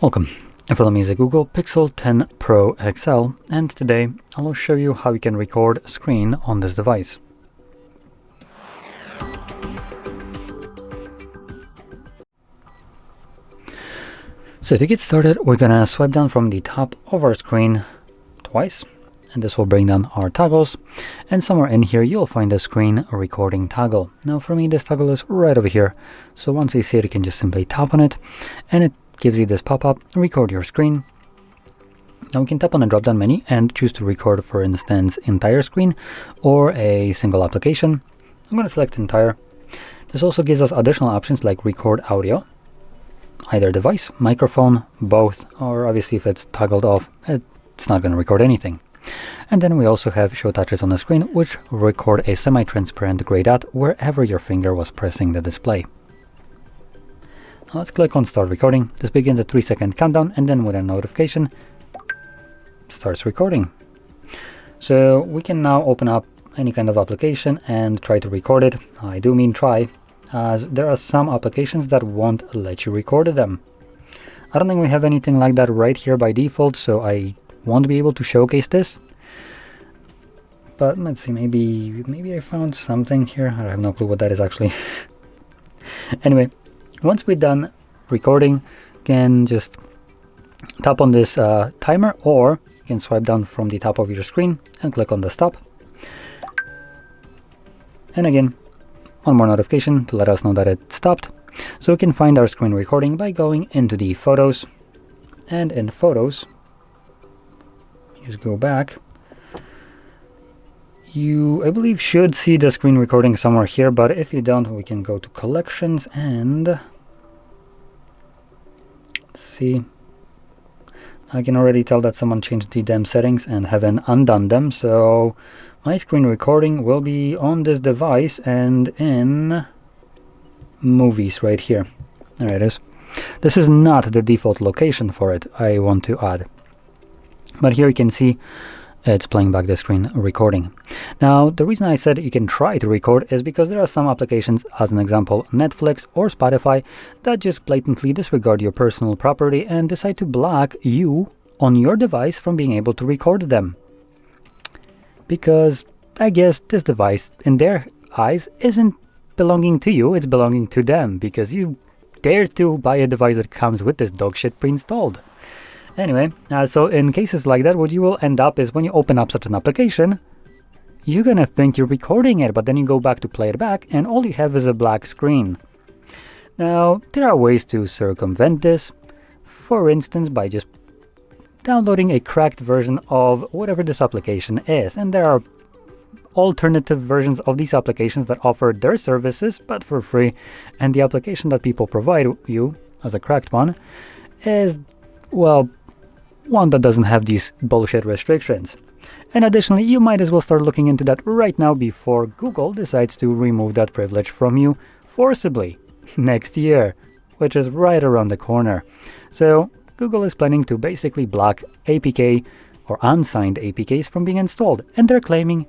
Welcome. In front of me is a Google Pixel 10 Pro XL, and today I will show you how you can record screen on this device. So to get started, we're gonna swipe down from the top of our screen twice, and this will bring down our toggles, and somewhere in here you'll find a screen recording toggle. Now for me this toggle is right over here, so once you see it you can just simply tap on it and it gives you this pop-up, record your screen. Now we can tap on the drop-down menu and choose to record, for instance, entire screen or a single application. I'm going to select entire. This also gives us additional options like record audio, either device, microphone, both, or obviously if it's toggled off, it's not going to record anything. And then we also have show touches on the screen, which record a semi-transparent gray dot wherever your finger was pressing the display. Now let's click on start recording. This begins a 3-second countdown, and then with a notification starts recording. So we can now open up any kind of application and try to record it. I do mean try, as there are some applications that won't let you record them. I don't think we have anything like that right here by default, so I won't be able to showcase this. But let's see, maybe I found something here. I have no clue what that is actually. Anyway, once we're done recording, you can just tap on this timer, or you can swipe down from the top of your screen and click on the stop. And again, one more notification to let us know that it stopped. So we can find our screen recording by going into the photos, and in photos, just go back. You, I believe, should see the screen recording somewhere here, but if you don't, we can go to collections and see. I can already tell that someone changed the damn settings and haven't undone them, so my screen recording will be on this device and in movies right here. There it is. This is not the default location for it, I want to add. But here you can see it's playing back the screen recording. Now, the reason I said you can try to record is because there are some applications, as an example, Netflix or Spotify, that just blatantly disregard your personal property and decide to block you on your device from being able to record them. Because I guess this device, in their eyes, isn't belonging to you, it's belonging to them, because you dare to buy a device that comes with this dog shit pre-installed. Anyway, so in cases like that, what you will end up is when you open up such an application, you're gonna think you're recording it, but then you go back to play it back and all you have is a black screen. Now, there are ways to circumvent this, for instance, by just downloading a cracked version of whatever this application is, and there are alternative versions of these applications that offer their services, but for free, and the application that people provide you as a cracked one is, well, one that doesn't have these bullshit restrictions. And additionally, you might as well start looking into that right now before Google decides to remove that privilege from you forcibly next year, which is right around the corner. So Google is planning to basically block APK or unsigned APKs from being installed, and they're claiming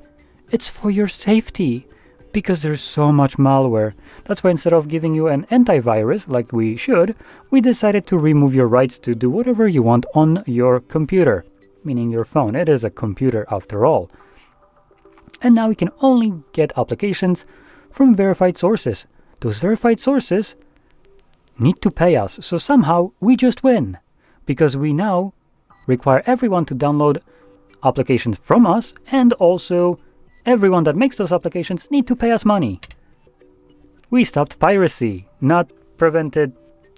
it's for your safety because there's so much malware. That's why instead of giving you an antivirus like we should, we decided to remove your rights to do whatever you want on your computer, meaning your phone. It is a computer after all. And now we can only get applications from verified sources. Those verified sources need to pay us, so somehow we just win, because we now require everyone to download applications from us, and also everyone that makes those applications need to pay us money. We stopped piracy, not prevented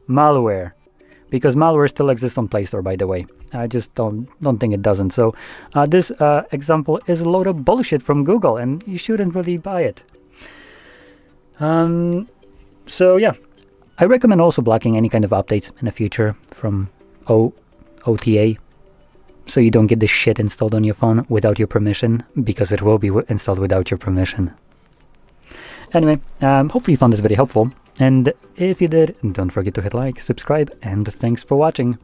malware, because malware still exists on Play Store, by the way. I just don't think it doesn't. So this example is a load of bullshit from Google, and you shouldn't really buy it. So yeah, I recommend also blocking any kind of updates in the future from OTA, so you don't get this shit installed on your phone without your permission, because it will be installed without your permission. Anyway, hopefully you found this video helpful, and if you did, don't forget to hit like, subscribe, and thanks for watching.